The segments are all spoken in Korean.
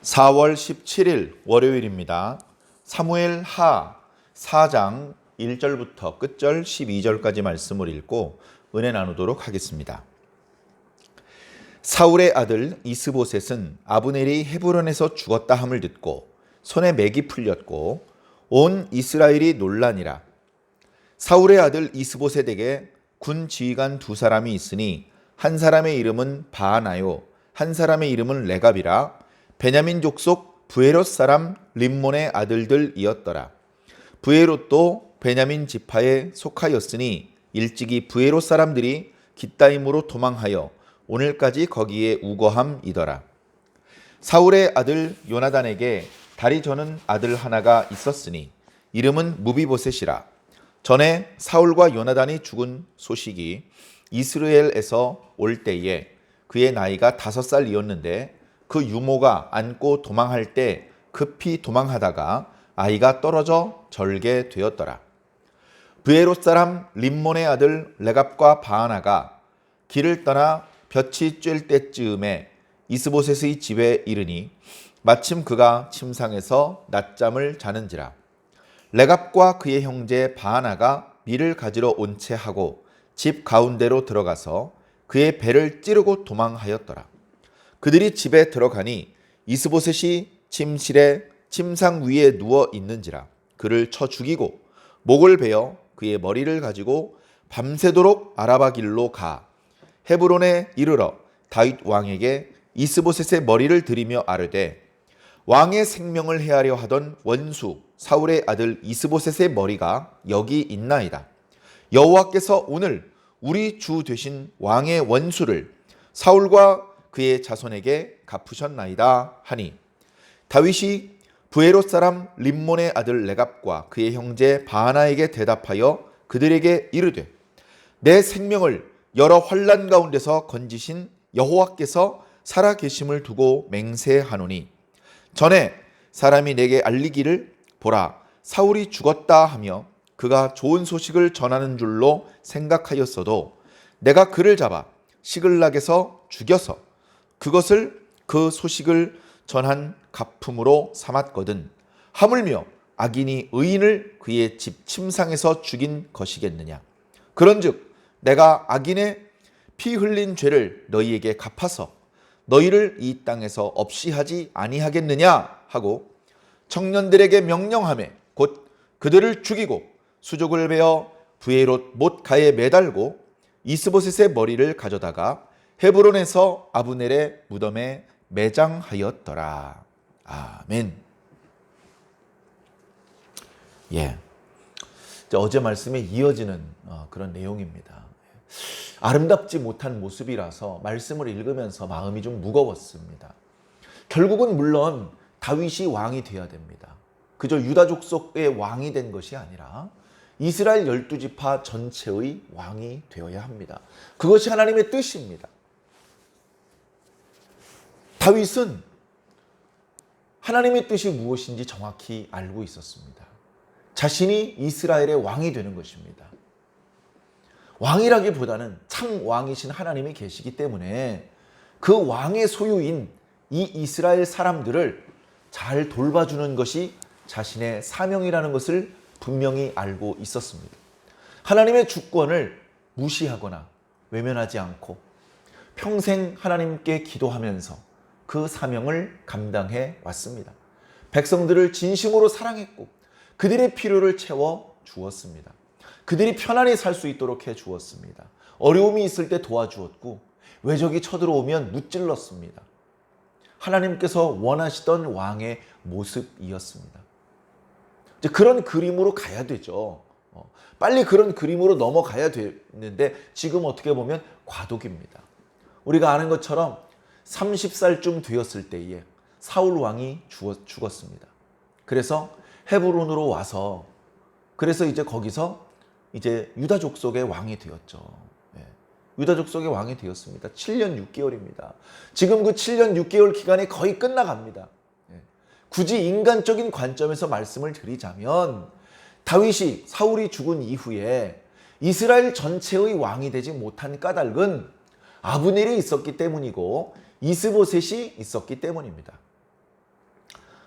4월 17일 월요일입니다. 사무엘 하 4장 1절부터 끝절 12절까지 말씀을 읽고 은혜 나누도록 하겠습니다. 사울의 아들 이스보셋은 아브넬이 헤브론에서 죽었다 함을 듣고 손에 맥이 풀렸고 온 이스라엘이 놀라니라. 사울의 아들 이스보셋에게 군 지휘관 두 사람이 있으니 한 사람의 이름은 바하나요 한 사람의 이름은 레갑이라. 베냐민 족속 브에롯 사람 림몬의 아들들이었더라. 브에롯도 베냐민 지파에 속하였으니 일찍이 브에롯 사람들이 깃다임으로 도망하여 오늘까지 거기에 우거함이더라. 사울의 아들 요나단에게 다리 저는 아들 하나가 있었으니 이름은 무비보셋이라. 전에 사울과 요나단이 죽은 소식이 이스라엘에서 올 때에 그의 나이가 5살이었는데 그 유모가 안고 도망할 때 급히 도망하다가 아이가 떨어져 절게 되었더라. 브에롯 사람 림몬의 아들 레갑과 바하나가 길을 떠나 볕이 쬐을 때쯤에 이스보셋의 집에 이르니 마침 그가 침상에서 낮잠을 자는지라. 레갑과 그의 형제 바하나가 밀을 가지러 온 채 하고 집 가운데로 들어가서 그의 배를 찌르고 도망하였더라. 그들이 집에 들어가니 이스보셋이 침실에 침상 위에 누워 있는지라. 그를 쳐 죽이고 목을 베어 그의 머리를 가지고 밤새도록 아라바 길로 가 헤브론에 이르러 다윗 왕에게 이스보셋의 머리를 들이며 아뢰되 왕의 생명을 해하려 하던 원수 사울의 아들 이스보셋의 머리가 여기 있나이다. 여호와께서 오늘 우리 주 되신 왕의 원수를 사울과 그의 자손에게 갚으셨나이다 하니 다윗이 브에롯 사람 림몬의 아들 레갑과 그의 형제 바하나에게 대답하여 그들에게 이르되 내 생명을 여러 환난 가운데서 건지신 여호와께서 살아계심을 두고 맹세하노니 전에 사람이 내게 알리기를 보라 사울이 죽었다 하며 그가 좋은 소식을 전하는 줄로 생각하였어도 내가 그를 잡아 시글락에서 죽여서 그것을 그 소식을 전한 갚음으로 삼았거든 하물며 악인이 의인을 그의 집 침상에서 죽인 것이겠느냐. 그런즉 내가 악인의 피 흘린 죄를 너희에게 갚아서 너희를 이 땅에서 없이 하지 아니하겠느냐 하고 청년들에게 명령하매 곧 그들을 죽이고 수족을 베어 브에롯 못가에 매달고 이스보셋의 머리를 가져다가 헤브론에서 아브넬의 무덤에 매장하였더라. 아멘. 예, 어제 말씀에 이어지는 그런 내용입니다. 아름답지 못한 모습이라서 말씀을 읽으면서 마음이 좀 무거웠습니다. 결국은 물론 다윗이 왕이 되어야 됩니다. 그저 유다 족속의 왕이 된 것이 아니라 이스라엘 12지파 전체의 왕이 되어야 합니다. 그것이 하나님의 뜻입니다. 다윗은 하나님의 뜻이 무엇인지 정확히 알고 있었습니다. 자신이 이스라엘의 왕이 되는 것입니다. 왕이라기보다는 참 왕이신 하나님이 계시기 때문에 그 왕의 소유인 이 이스라엘 사람들을 잘 돌봐주는 것이 자신의 사명이라는 것을 분명히 알고 있었습니다. 하나님의 주권을 무시하거나 외면하지 않고 평생 하나님께 기도하면서 그 사명을 감당해 왔습니다. 백성들을 진심으로 사랑했고 그들의 필요를 채워 주었습니다. 그들이 편안히 살 수 있도록 해 주었습니다. 어려움이 있을 때 도와주었고 외적이 쳐들어오면 무찔렀습니다. 하나님께서 원하시던 왕의 모습이었습니다. 이제 그런 그림으로 가야 되죠. 빨리 그런 그림으로 넘어가야 되는데 지금 어떻게 보면 과도기입니다. 우리가 아는 것처럼 30살쯤 되었을 때에 사울 왕이 죽었습니다. 그래서 헤브론으로 와서 그래서 이제 거기서 이제 유다 족속의 왕이 되었죠. 유다 족속의 왕이 되었습니다. 7년 6개월입니다. 지금 그 7년 6개월 기간이 거의 끝나갑니다. 굳이 인간적인 관점에서 말씀을 드리자면 다윗이 사울이 죽은 이후에 이스라엘 전체의 왕이 되지 못한 까닭은 아브넬이 있었기 때문이고 이스보셋이 있었기 때문입니다.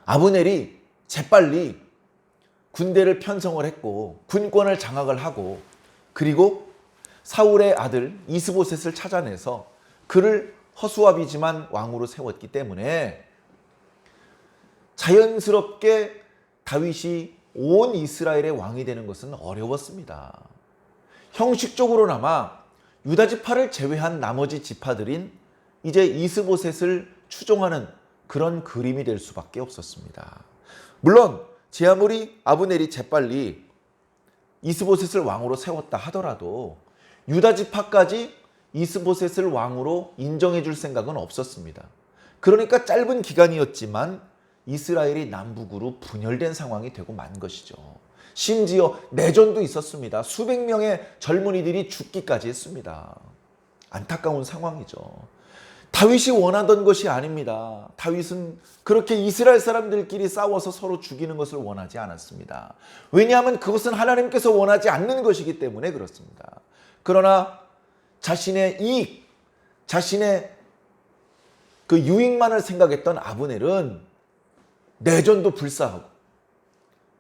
아브넬이 재빨리 군대를 편성을 했고 군권을 장악을 하고 그리고 사울의 아들 이스보셋을 찾아내서 그를 허수아비지만 왕으로 세웠기 때문에 자연스럽게 다윗이 온 이스라엘의 왕이 되는 것은 어려웠습니다. 형식적으로나마 유다 지파를 제외한 나머지 지파들인 이제 이스보셋을 추종하는 그런 그림이 될 수밖에 없었습니다. 물론 제 아무리 아브넬이 재빨리 이스보셋을 왕으로 세웠다 하더라도 유다 지파까지 이스보셋을 왕으로 인정해 줄 생각은 없었습니다. 그러니까 짧은 기간이었지만 이스라엘이 남북으로 분열된 상황이 되고 만 것이죠. 심지어 내전도 있었습니다. 수백 명의 젊은이들이 죽기까지 했습니다. 안타까운 상황이죠. 다윗이 원하던 것이 아닙니다. 다윗은 그렇게 이스라엘 사람들끼리 싸워서 서로 죽이는 것을 원하지 않았습니다. 왜냐하면 그것은 하나님께서 원하지 않는 것이기 때문에 그렇습니다. 그러나 자신의 이익, 자신의 그 유익만을 생각했던 아브넬은 내전도 불사하고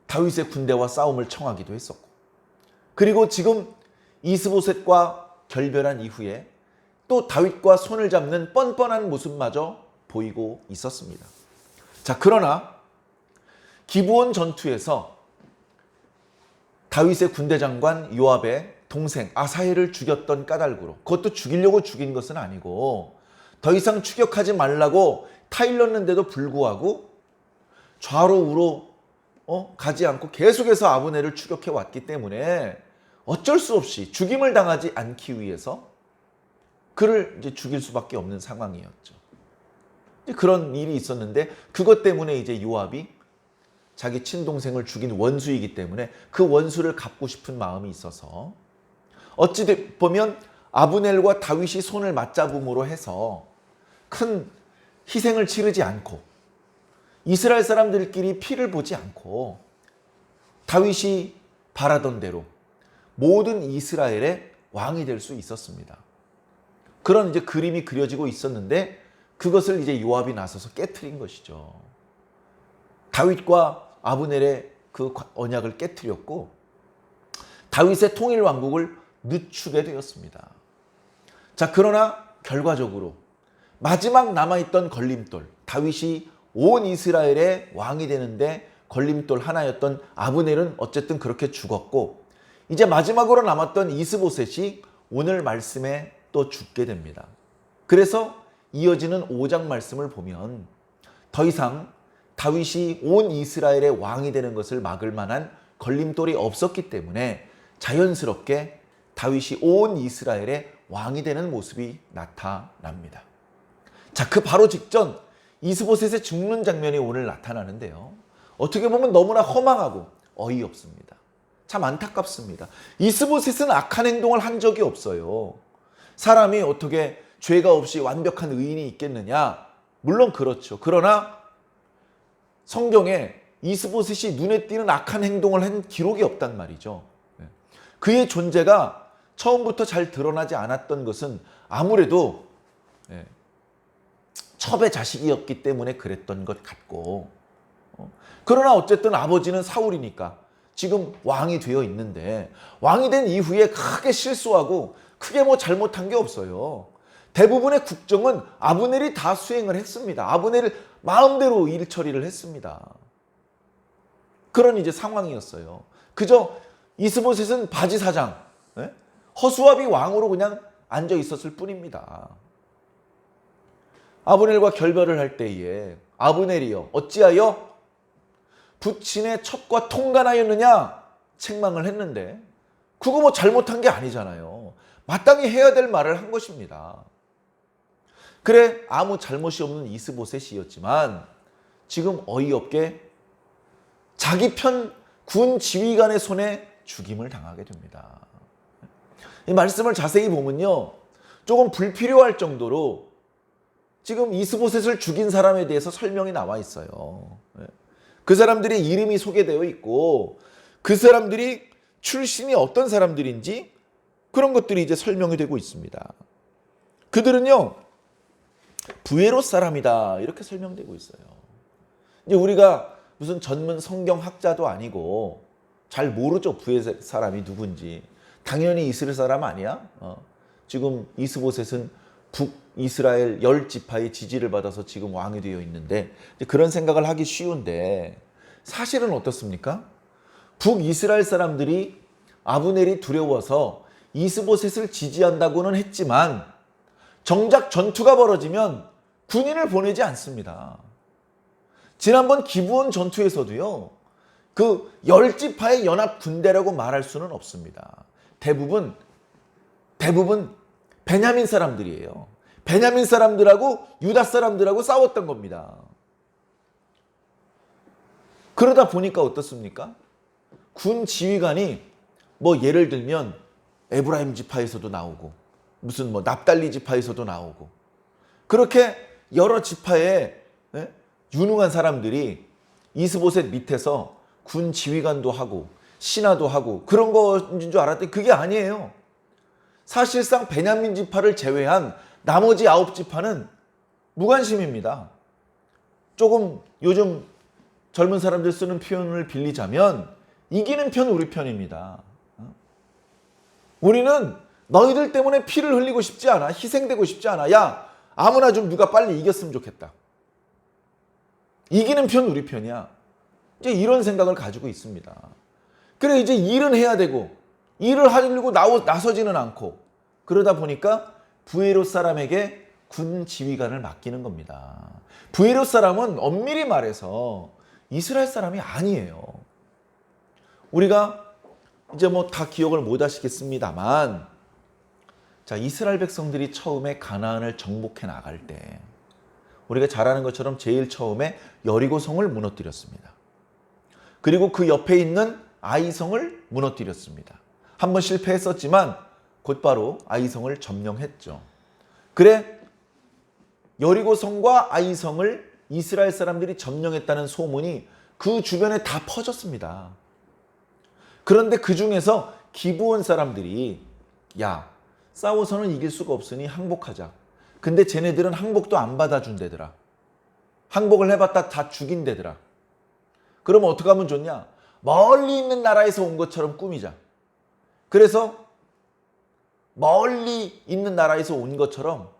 다윗의 군대와 싸움을 청하기도 했었고 그리고 지금 이스보셋과 결별한 이후에 또 다윗과 손을 잡는 뻔뻔한 모습마저 보이고 있었습니다. 자, 그러나 기브온 전투에서 다윗의 군대 장관 요압의 동생 아사헬을 죽였던 까닭으로, 그것도 죽이려고 죽인 것은 아니고 더 이상 추격하지 말라고 타일렀는데도 불구하고 좌로 우로 가지 않고 계속해서 아브넬을 추격해 왔기 때문에 어쩔 수 없이 죽임을 당하지 않기 위해서 그를 이제 죽일 수밖에 없는 상황이었죠. 그런 일이 있었는데 그것 때문에 이제 요압이 자기 친동생을 죽인 원수이기 때문에 그 원수를 갚고 싶은 마음이 있어서 어찌 보면 아브넬과 다윗이 손을 맞잡음으로 해서 큰 희생을 치르지 않고 이스라엘 사람들끼리 피를 보지 않고 다윗이 바라던 대로 모든 이스라엘의 왕이 될 수 있었습니다. 그런 이제 그림이 그려지고 있었는데 그것을 이제 요압이 나서서 깨트린 것이죠. 다윗과 아브넬의 그 언약을 깨트렸고 다윗의 통일 왕국을 늦추게 되었습니다. 자, 그러나 결과적으로 마지막 남아있던 걸림돌, 다윗이 온 이스라엘의 왕이 되는데 걸림돌 하나였던 아브넬은 어쨌든 그렇게 죽었고 이제 마지막으로 남았던 이스보셋이 오늘 말씀에 또 죽게 됩니다. 그래서 이어지는 5장 말씀을 보면 더 이상 다윗이 온 이스라엘의 왕이 되는 것을 막을 만한 걸림돌이 없었기 때문에 자연스럽게 다윗이 온 이스라엘의 왕이 되는 모습이 나타납니다. 자, 그 바로 직전 이스보셋의 죽는 장면이 오늘 나타나는데요. 어떻게 보면 너무나 허망하고 어이없습니다. 참 안타깝습니다. 이스보셋은 악한 행동을 한 적이 없어요. 사람이 어떻게 죄가 없이 완벽한 의인이 있겠느냐? 물론 그렇죠. 그러나 성경에 이스보셋이 눈에 띄는 악한 행동을 한 기록이 없단 말이죠. 그의 존재가 처음부터 잘 드러나지 않았던 것은 아무래도 첩의 자식이었기 때문에 그랬던 것 같고 그러나 어쨌든 아버지는 사울이니까 지금 왕이 되어 있는데 왕이 된 이후에 크게 실수하고 크게 뭐 잘못한 게 없어요. 대부분의 국정은 아브넬이 다 수행을 했습니다. 아브넬이 마음대로 일 처리를 했습니다. 그런 이제 상황이었어요. 그저 이스보셋은 바지사장, 허수아비 왕으로 그냥 앉아 있었을 뿐입니다. 아브넬과 결별을 할 때에 아브넬이여 어찌하여 부친의 첩과 통간하였느냐 책망을 했는데 그거 뭐 잘못한 게 아니잖아요. 마땅히 해야 될 말을 한 것입니다. 그래 아무 잘못이 없는 이스보셋이었지만 지금 어이없게 자기 편 군 지휘관의 손에 죽임을 당하게 됩니다. 이 말씀을 자세히 보면요. 조금 불필요할 정도로 지금 이스보셋을 죽인 사람에 대해서 설명이 나와 있어요. 그 사람들의 이름이 소개되어 있고 그 사람들이 출신이 어떤 사람들인지 그런 것들이 이제 설명이 되고 있습니다. 그들은요. 부에롯 사람이다 이렇게 설명되고 있어요. 이제 우리가 무슨 전문 성경학자도 아니고 잘 모르죠. 부의 사람이 누군지. 당연히 이스라엘 사람 아니야? 지금 이스보셋은 북이스라엘 10지파의 지지를 받아서 지금 왕이 되어 있는데 그런 생각을 하기 쉬운데 사실은 어떻습니까? 북이스라엘 사람들이 아브넬이 두려워서 이스보셋을 지지한다고는 했지만 정작 전투가 벌어지면 군인을 보내지 않습니다. 지난번 기브온 전투에서도요. 그 10지파의 연합 군대라고 말할 수는 없습니다. 대부분 베냐민 사람들이에요. 베냐민 사람들하고 유다 사람들하고 싸웠던 겁니다. 그러다 보니까 어떻습니까? 군 지휘관이 뭐 예를 들면 에브라임 지파에서도 나오고 무슨 뭐 납달리 지파에서도 나오고 그렇게 여러 지파의 유능한 사람들이 이스보셋 밑에서 군 지휘관도 하고 신하도 하고 그런 거인 줄 알았더니 그게 아니에요. 사실상 베냐민 지파를 제외한 나머지 9지파는 무관심입니다. 조금 요즘 젊은 사람들 쓰는 표현을 빌리자면 이기는 편 우리 편입니다. 우리는 너희들 때문에 피를 흘리고 싶지 않아. 희생되고 싶지 않아. 야, 아무나 좀 누가 빨리 이겼으면 좋겠다. 이기는 편 우리 편이야. 이제 이런 생각을 가지고 있습니다. 그래 이제 일은 해야 되고 일을 하려고 나서지는 않고 그러다 보니까 부에롯 사람에게 군 지휘관을 맡기는 겁니다. 부에롯 사람은 엄밀히 말해서 이스라엘 사람이 아니에요. 우리가 이제 뭐 다 기억을 못 하시겠습니다만 자, 이스라엘 백성들이 처음에 가나안을 정복해 나갈 때 우리가 잘 아는 것처럼 제일 처음에 여리고성을 무너뜨렸습니다. 그리고 그 옆에 있는 아이성을 무너뜨렸습니다. 한번 실패했었지만 곧바로 아이성을 점령했죠. 그래 여리고성과 아이성을 이스라엘 사람들이 점령했다는 소문이 그 주변에 다 퍼졌습니다. 그런데 그 중에서 기브온 사람들이 야, 싸워서는 이길 수가 없으니 항복하자. 근데 쟤네들은 항복도 안 받아준대더라. 항복을 해봤다 다 죽인대더라. 그러면 어떻게 하면 좋냐? 멀리 있는 나라에서 온 것처럼 꾸미자. 그래서 멀리 있는 나라에서 온 것처럼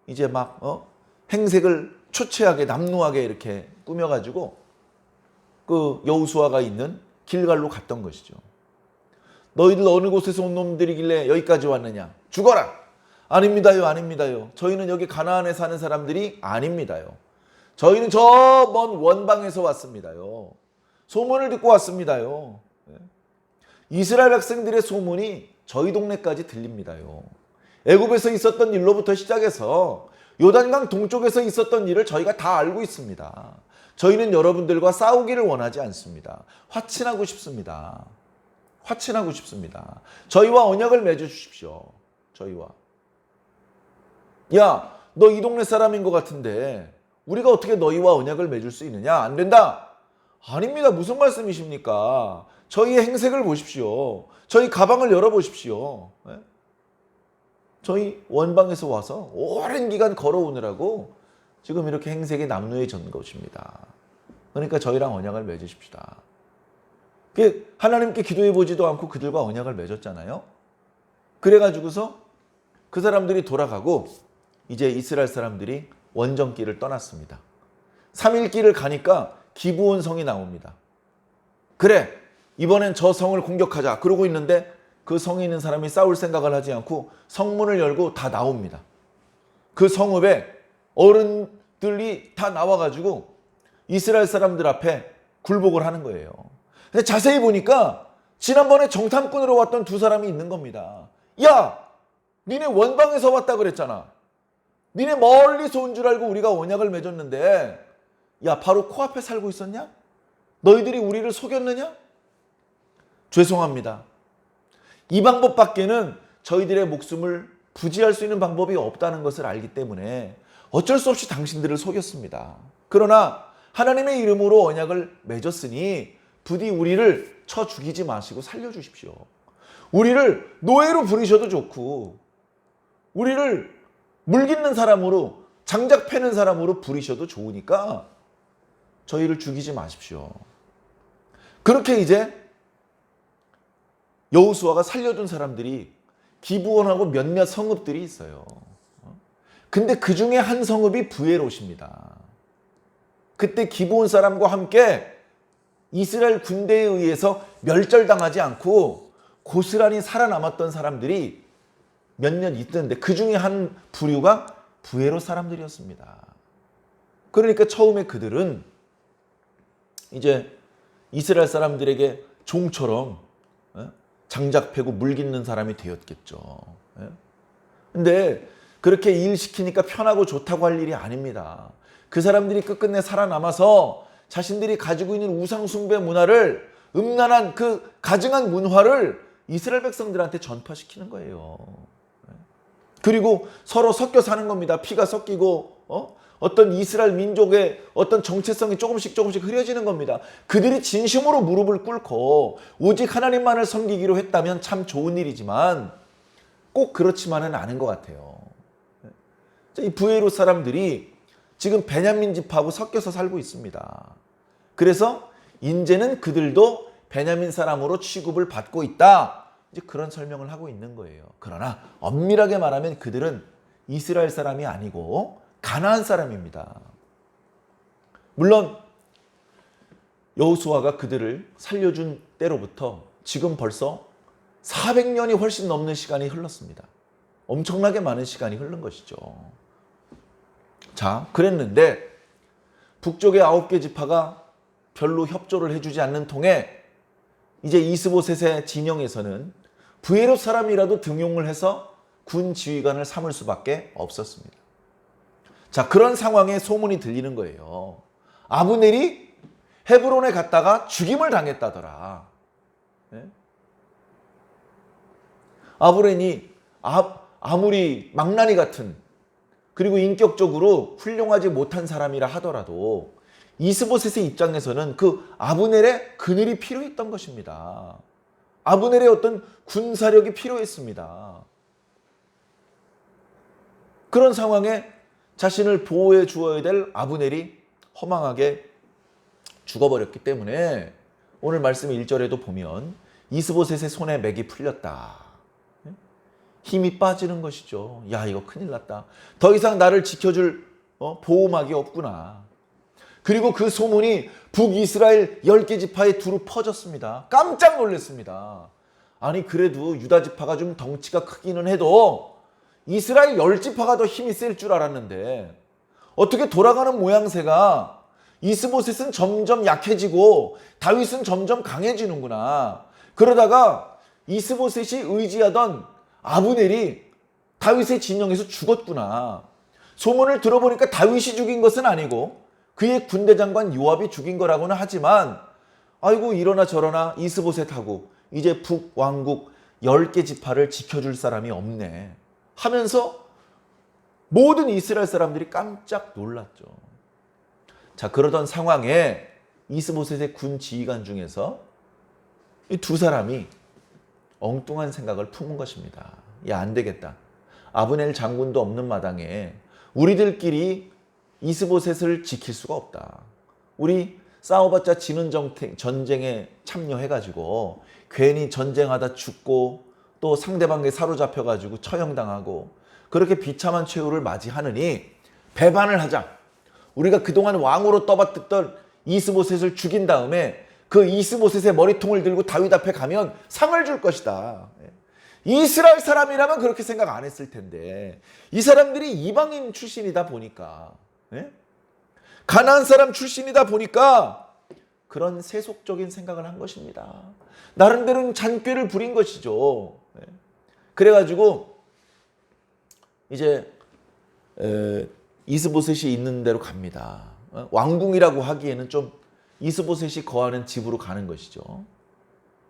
이제 막 행색을 초췌하게 남루하게 이렇게 꾸며가지고 그 여호수아가 있는 길갈로 갔던 것이죠. 너희들 어느 곳에서 온 놈들이길래 여기까지 왔느냐? 죽어라! 아닙니다요, 아닙니다요. 저희는 여기 가나안에 사는 사람들이 아닙니다요. 저희는 저 먼 원방에서 왔습니다요. 소문을 듣고 왔습니다요. 이스라엘 백성들의 소문이 저희 동네까지 들립니다요. 애굽에서 있었던 일로부터 시작해서 요단강 동쪽에서 있었던 일을 저희가 다 알고 있습니다. 저희는 여러분들과 싸우기를 원하지 않습니다. 화친하고 싶습니다. 화친하고 싶습니다. 저희와 언약을 맺어 주십시오. 저희와. 야, 너 이 동네 사람인 것 같은데 우리가 어떻게 너희와 언약을 맺을 수 있느냐? 안 된다. 아닙니다. 무슨 말씀이십니까? 저희의 행색을 보십시오. 저희 가방을 열어보십시오. 저희 원방에서 와서 오랜 기간 걸어오느라고 지금 이렇게 행색이 남루해진 것입니다. 그러니까 저희랑 언약을 맺으십시다. 하나님께 기도해보지도 않고 그들과 언약을 맺었잖아요. 그래가지고서 그 사람들이 돌아가고 이제 이스라엘 사람들이 원정길을 떠났습니다. 3일 길을 가니까 기브온 성이 나옵니다. 그래, 이번엔 저 성을 공격하자. 그러고 있는데 그 성에 있는 사람이 싸울 생각을 하지 않고 성문을 열고 다 나옵니다. 그 성읍에 어른들이 다 나와가지고 이스라엘 사람들 앞에 굴복을 하는 거예요. 근데 자세히 보니까 지난번에 정탐꾼으로 왔던 두 사람이 있는 겁니다. 야, 니네 원방에서 왔다 그랬잖아. 니네 멀리서 온 줄 알고 우리가 언약을 맺었는데 야, 바로 코앞에 살고 있었냐? 너희들이 우리를 속였느냐? 죄송합니다. 이 방법밖에는 저희들의 목숨을 부지할 수 있는 방법이 없다는 것을 알기 때문에 어쩔 수 없이 당신들을 속였습니다. 그러나 하나님의 이름으로 언약을 맺었으니 부디 우리를 쳐 죽이지 마시고 살려주십시오. 우리를 노예로 부리셔도 좋고 우리를 물깃는 사람으로 장작 패는 사람으로 부리셔도 좋으니까 저희를 죽이지 마십시오. 그렇게 이제 여호수아가 살려준 사람들이 기브온하고 몇몇 성읍들이 있어요. 근데 그 중에 한 성읍이 브에롯입니다. 그때 기브온 사람과 함께 이스라엘 군대에 의해서 멸절당하지 않고 고스란히 살아남았던 사람들이 몇몇 있던데 그 중에 한 부류가 브에롯 사람들이었습니다. 그러니까 처음에 그들은 이제 이스라엘 사람들에게 종처럼 장작 패고 물 깃는 사람이 되었겠죠. 근데 그렇게 일 시키니까 편하고 좋다고 할 일이 아닙니다. 그 사람들이 끝끝내 살아남아서 자신들이 가지고 있는 우상 숭배 문화를 음란한 그 가증한 문화를 이스라엘 백성들한테 전파시키는 거예요. 그리고 서로 섞여 사는 겁니다. 피가 섞이고 어떤 이스라엘 민족의 어떤 정체성이 조금씩 흐려지는 겁니다. 그들이 진심으로 무릎을 꿇고 오직 하나님만을 섬기기로 했다면 참 좋은 일이지만 꼭 그렇지만은 않은 것 같아요. 이 브에롯 사람들이 지금 베냐민 집하고 섞여서 살고 있습니다. 그래서 이제는 그들도 베냐민 사람으로 취급을 받고 있다. 이제 그런 설명을 하고 있는 거예요. 그러나 엄밀하게 말하면 그들은 이스라엘 사람이 아니고 가나안 사람입니다. 물론 여호수아가 그들을 살려준 때로부터 지금 벌써 400년이 훨씬 넘는 시간이 흘렀습니다. 엄청나게 많은 시간이 흐른 것이죠. 자, 그랬는데 북쪽의 9개 지파가 별로 협조를 해주지 않는 통에 이제 이스보셋의 진영에서는 브에롯 사람이라도 등용을 해서 군 지휘관을 삼을 수밖에 없었습니다. 자, 그런 상황에 소문이 들리는 거예요. 아브넬이 헤브론에 갔다가 죽임을 당했다더라. 아브넬이 아무리 망나니 같은 그리고 인격적으로 훌륭하지 못한 사람이라 하더라도 이스보셋의 입장에서는 그 아브넬의 그늘이 필요했던 것입니다. 아브넬의 어떤 군사력이 필요했습니다. 그런 상황에 자신을 보호해 주어야 될 아브넬이 허망하게 죽어버렸기 때문에 오늘 말씀 1절에도 보면 이스보셋의 손에 맥이 풀렸다. 힘이 빠지는 것이죠. 야, 이거 큰일 났다. 더 이상 나를 지켜줄 보호막이 없구나. 그리고 그 소문이 북이스라엘 10개 지파에 두루 퍼졌습니다. 깜짝 놀랐습니다. 아니 그래도 유다 지파가 좀 덩치가 크기는 해도 이스라엘 10지파가 더 힘이 셀 줄 알았는데 어떻게 돌아가는 모양새가 이스보셋은 점점 약해지고 다윗은 점점 강해지는구나. 그러다가 이스보셋이 의지하던 아브넬이 다윗의 진영에서 죽었구나. 소문을 들어보니까 다윗이 죽인 것은 아니고 그의 군대 장관 요압이 죽인 거라고는 하지만 아이고 이러나 저러나 이스보셋하고 이제 북왕국 10개 지파를 지켜줄 사람이 없네 하면서 모든 이스라엘 사람들이 깜짝 놀랐죠. 자, 그러던 상황에 이스보셋의 군 지휘관 중에서 이 두 사람이 엉뚱한 생각을 품은 것입니다. 야, 안 되겠다. 아브넬 장군도 없는 마당에 우리들끼리 이스보셋을 지킬 수가 없다. 우리 싸워봤자 지는 전쟁에 참여해가지고 괜히 전쟁하다 죽고 또 상대방에 사로잡혀가지고 처형당하고 그렇게 비참한 최후를 맞이하느니 배반을 하자. 우리가 그동안 왕으로 떠받듣던 이스보셋을 죽인 다음에 그 이스보셋의 머리통을 들고 다윗 앞에 가면 상을 줄 것이다. 이스라엘 사람이라면 그렇게 생각 안 했을 텐데 이 사람들이 이방인 출신이다 보니까 가나안 사람 출신이다 보니까 그런 세속적인 생각을 한 것입니다. 나름대로는 잔꾀를 부린 것이죠. 그래가지고 이제 이스보셋이 있는 대로 갑니다. 왕궁이라고 하기에는 좀 이스보셋이 거하는 집으로 가는 것이죠.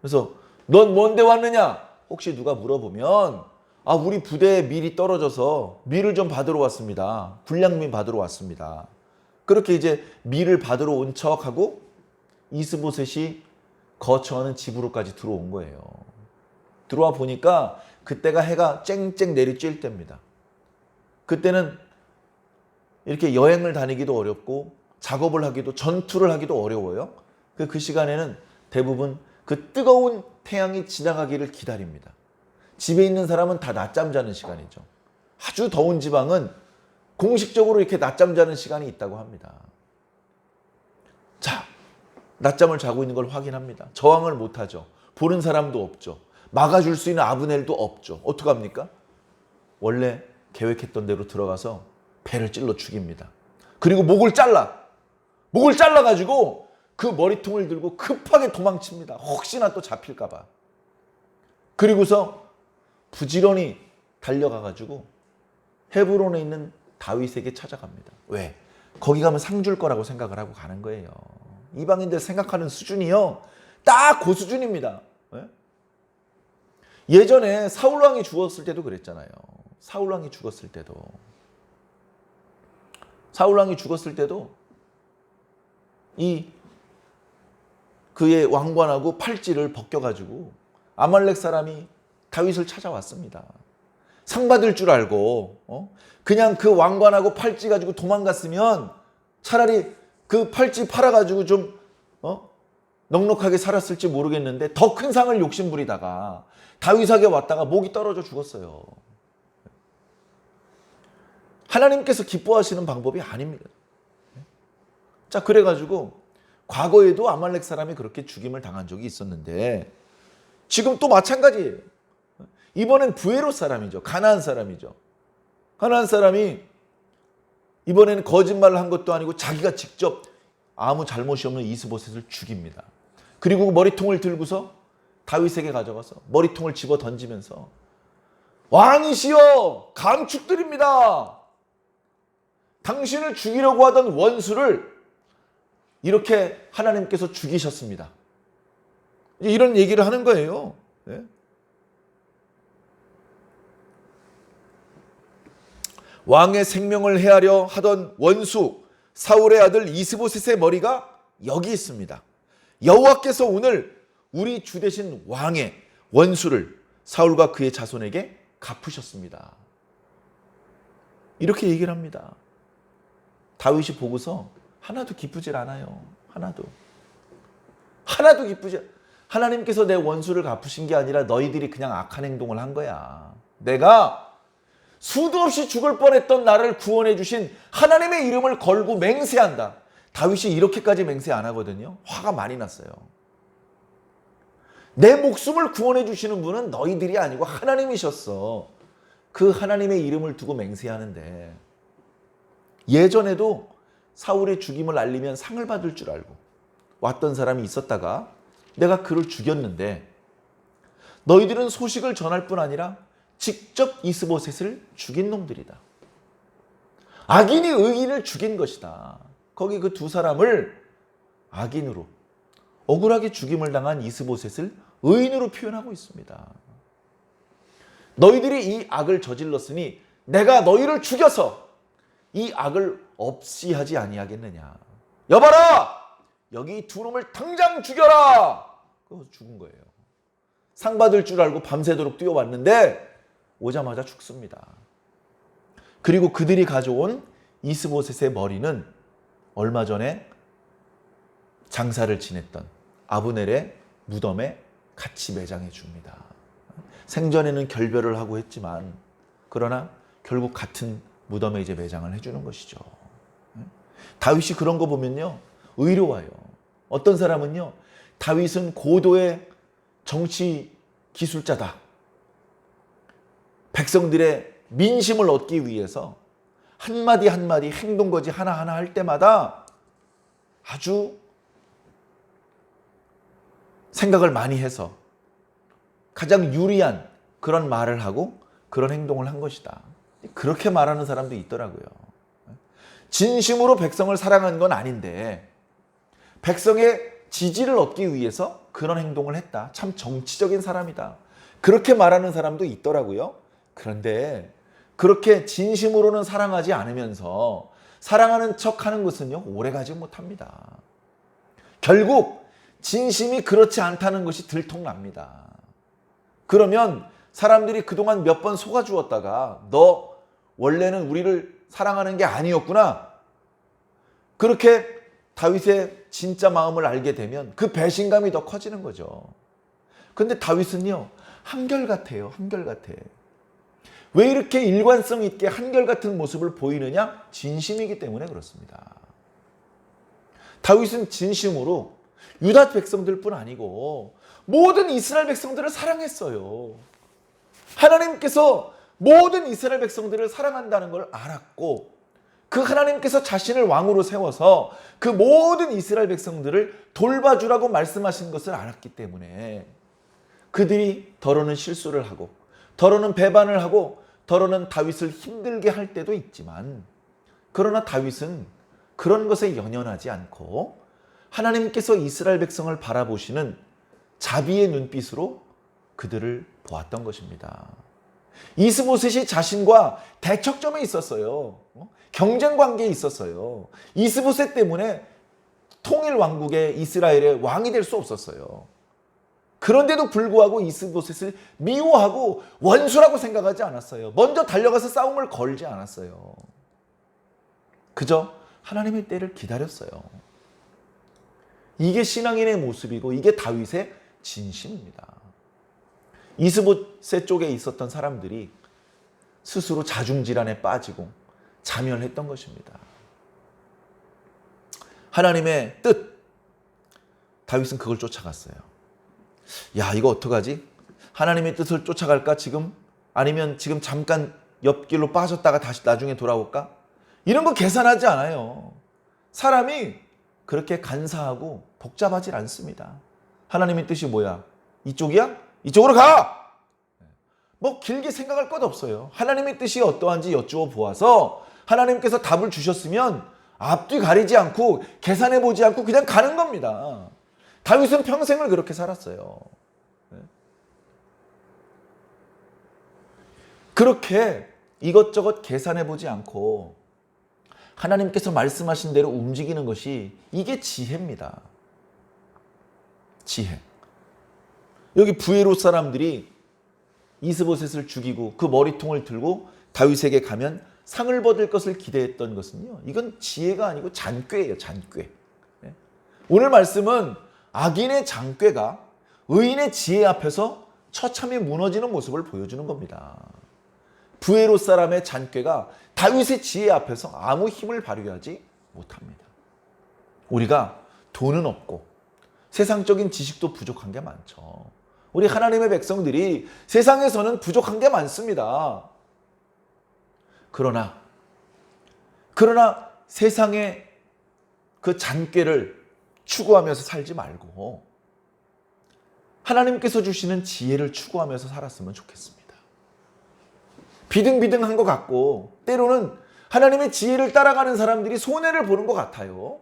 그래서 넌 뭔데 왔느냐? 혹시 누가 물어보면 우리 부대에 밀이 떨어져서 밀을 좀 받으러 왔습니다. 군량미 받으러 왔습니다. 그렇게 이제 밀을 받으러 온 척하고 이스보셋이 거처하는 집으로까지 들어온 거예요. 들어와 보니까 그때가 해가 쨍쨍 내리쬐을 때입니다. 그때는 이렇게 여행을 다니기도 어렵고 작업을 하기도 전투를 하기도 어려워요. 그 시간에는 대부분 그 뜨거운 태양이 지나가기를 기다립니다. 집에 있는 사람은 다 낮잠 자는 시간이죠. 아주 더운 지방은 공식적으로 이렇게 낮잠 자는 시간이 있다고 합니다. 자, 낮잠을 자고 있는 걸 확인합니다. 저항을 못하죠. 보는 사람도 없죠. 막아줄 수 있는 아브넬도 없죠. 어떡합니까? 원래 계획했던 대로 들어가서 배를 찔러 죽입니다. 그리고 목을 잘라가지고 그 머리통을 들고 급하게 도망칩니다. 혹시나 또 잡힐까 봐. 그리고서 부지런히 달려가가지고 헤브론에 있는 다윗에게 찾아갑니다. 왜? 거기 가면 상 줄 거라고 생각을 하고 가는 거예요. 이방인들 생각하는 수준이요. 딱 그 수준입니다. 왜? 예전에 사울왕이 죽었을 때도 그랬잖아요. 사울왕이 죽었을 때도 그의 왕관하고 팔찌를 벗겨가지고 아말렉 사람이 다윗을 찾아왔습니다. 상 받을 줄 알고 그냥 그 왕관하고 팔찌 가지고 도망갔으면 차라리 그 팔찌 팔아가지고 좀 넉넉하게 살았을지 모르겠는데 더 큰 상을 욕심부리다가 다윗에게 왔다가 목이 떨어져 죽었어요. 하나님께서 기뻐하시는 방법이 아닙니다. 자, 그래가지고 과거에도 아말렉 사람이 그렇게 죽임을 당한 적이 있었는데 지금 또 마찬가지예요. 이번엔 부에롯 사람이죠. 가나안 사람이죠. 가나안 사람이 이번에는 거짓말을 한 것도 아니고 자기가 직접 아무 잘못이 없는 이스보셋을 죽입니다. 그리고 머리통을 들고서 다윗에게 가져가서 머리통을 집어 던지면서 왕이시여 감축드립니다. 당신을 죽이려고 하던 원수를 이렇게 하나님께서 죽이셨습니다. 이런 얘기를 하는 거예요. 네? 왕의 생명을 해하려 하던 원수 사울의 아들 이스보셋의 머리가 여기 있습니다. 여호와께서 오늘 우리 주 되신 왕의 원수를 사울과 그의 자손에게 갚으셨습니다. 이렇게 얘기를 합니다. 다윗이 보고서 하나도 기쁘질 않아요. 하나도 기쁘지. 하나님께서 내 원수를 갚으신 게 아니라 너희들이 그냥 악한 행동을 한 거야. 내가 수도 없이 죽을 뻔했던 나를 구원해 주신 하나님의 이름을 걸고 맹세한다. 다윗이 이렇게까지 맹세 안 하거든요. 화가 많이 났어요. 내 목숨을 구원해 주시는 분은 너희들이 아니고 하나님이셨어. 그 하나님의 이름을 두고 맹세하는데 예전에도 사울의 죽임을 알리면 상을 받을 줄 알고 왔던 사람이 있었다가 내가 그를 죽였는데 너희들은 소식을 전할 뿐 아니라 직접 이스보셋을 죽인 놈들이다. 악인이 의인을 죽인 것이다. 거기 그 두 사람을 악인으로 억울하게 죽임을 당한 이스보셋을 의인으로 표현하고 있습니다. 너희들이 이 악을 저질렀으니 내가 너희를 죽여서 이 악을 없이 하지 아니하겠느냐. 여봐라! 여기 두 놈을 당장 죽여라! 그래서 죽은 거예요. 상 받을 줄 알고 밤새도록 뛰어왔는데 오자마자 죽습니다. 그리고 그들이 가져온 이스보셋의 머리는 얼마 전에 장사를 지냈던 아브넬의 무덤에 같이 매장해 줍니다. 생전에는 결별을 하고 했지만 그러나 결국 같은 무덤에 이제 매장을 해주는 것이죠. 다윗이 그런 거 보면요 의로워요. 어떤 사람은요 다윗은 고도의 정치 기술자다. 백성들의 민심을 얻기 위해서 한마디 한마디 행동거지 하나하나 할 때마다 아주 생각을 많이 해서 가장 유리한 그런 말을 하고 그런 행동을 한 것이다. 그렇게 말하는 사람도 있더라고요. 진심으로 백성을 사랑한 건 아닌데 백성의 지지를 얻기 위해서 그런 행동을 했다. 참 정치적인 사람이다. 그렇게 말하는 사람도 있더라고요. 그런데 그렇게 진심으로는 사랑하지 않으면서 사랑하는 척하는 것은요 오래가지 못합니다. 결국 진심이 그렇지 않다는 것이 들통납니다. 그러면 사람들이 그동안 몇 번 속아주었다가 너 원래는 우리를 사랑하는 게 아니었구나. 그렇게 다윗의 진짜 마음을 알게 되면 그 배신감이 더 커지는 거죠. 근데 다윗은요, 한결같아요. 한결같아. 왜 이렇게 일관성 있게 한결같은 모습을 보이느냐? 진심이기 때문에 그렇습니다. 다윗은 진심으로 유다 백성들뿐 아니고 모든 이스라엘 백성들을 사랑했어요. 하나님께서 모든 이스라엘 백성들을 사랑한다는 걸 알았고, 그 하나님께서 자신을 왕으로 세워서 그 모든 이스라엘 백성들을 돌봐주라고 말씀하신 것을 알았기 때문에 그들이 더러는 실수를 하고 더러는 배반을 하고 더러는 다윗을 힘들게 할 때도 있지만, 그러나 다윗은 그런 것에 연연하지 않고 하나님께서 이스라엘 백성을 바라보시는 자비의 눈빛으로 그들을 보았던 것입니다. 이스보셋이 자신과 대척점에 있었어요. 경쟁 관계에 있었어요. 이스보셋 때문에 통일 왕국의 이스라엘의 왕이 될 수 없었어요. 그런데도 불구하고 이스보셋을 미워하고 원수라고 생각하지 않았어요. 먼저 달려가서 싸움을 걸지 않았어요. 그저 하나님의 때를 기다렸어요. 이게 신앙인의 모습이고 이게 다윗의 진심입니다. 이스보셋 쪽에 있었던 사람들이 스스로 자중질환에 빠지고 자멸했던 것입니다. 하나님의 뜻, 다윗은 그걸 쫓아갔어요. 야, 이거 어떡하지? 하나님의 뜻을 쫓아갈까 지금? 아니면 지금 잠깐 옆길로 빠졌다가 다시 나중에 돌아올까? 이런 거 계산하지 않아요. 사람이 그렇게 간사하고 복잡하지 않습니다. 하나님의 뜻이 뭐야? 이쪽이야? 이쪽으로 가! 뭐 길게 생각할 것 없어요. 하나님의 뜻이 어떠한지 여쭈어 보아서 하나님께서 답을 주셨으면 앞뒤 가리지 않고 계산해 보지 않고 그냥 가는 겁니다. 다윗은 평생을 그렇게 살았어요. 그렇게 이것저것 계산해 보지 않고 하나님께서 말씀하신 대로 움직이는 것이 이게 지혜입니다. 지혜. 여기 부에롯 사람들이 이스보셋을 죽이고 그 머리통을 들고 다윗에게 가면 상을 받을 것을 기대했던 것은요, 이건 지혜가 아니고 잔꾀예요. 잔꾀. 오늘 말씀은 악인의 잔꾀가 의인의 지혜 앞에서 처참히 무너지는 모습을 보여주는 겁니다. 부에롯 사람의 잔꾀가 다윗의 지혜 앞에서 아무 힘을 발휘하지 못합니다. 우리가 돈은 없고 세상적인 지식도 부족한 게 많죠. 우리 하나님의 백성들이 세상에서는 부족한 게 많습니다. 그러나 세상의 그 잔꾀를 추구하면서 살지 말고 하나님께서 주시는 지혜를 추구하면서 살았으면 좋겠습니다. 비등비등한 것 같고 때로는 하나님의 지혜를 따라가는 사람들이 손해를 보는 것 같아요.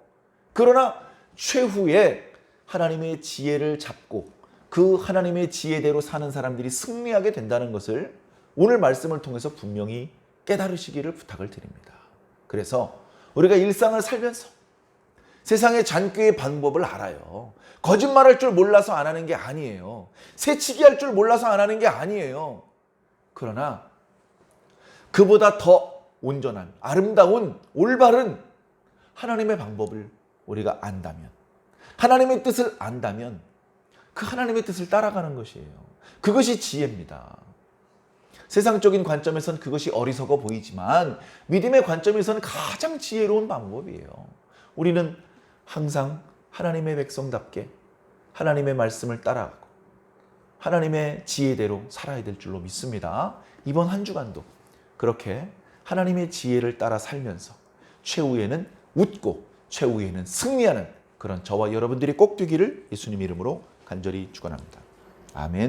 그러나 최후에 하나님의 지혜를 잡고 그 하나님의 지혜대로 사는 사람들이 승리하게 된다는 것을 오늘 말씀을 통해서 분명히 깨달으시기를 부탁을 드립니다. 그래서 우리가 일상을 살면서 세상의 잔꾀의 방법을 알아요. 거짓말할 줄 몰라서 안 하는 게 아니에요. 새치기 할 줄 몰라서 안 하는 게 아니에요. 그러나 그보다 더 온전한, 아름다운, 올바른 하나님의 방법을 우리가 안다면, 하나님의 뜻을 안다면 그 하나님의 뜻을 따라가는 것이에요. 그것이 지혜입니다. 세상적인 관점에서는 그것이 어리석어 보이지만 믿음의 관점에서는 가장 지혜로운 방법이에요. 우리는 항상 하나님의 백성답게 하나님의 말씀을 따라가고 하나님의 지혜대로 살아야 될 줄로 믿습니다. 이번 한 주간도 그렇게 하나님의 지혜를 따라 살면서 최후에는 웃고 최후에는 승리하는 그런 저와 여러분들이 꼭 되기를 예수님 이름으로 간절히 축원합니다. 아멘.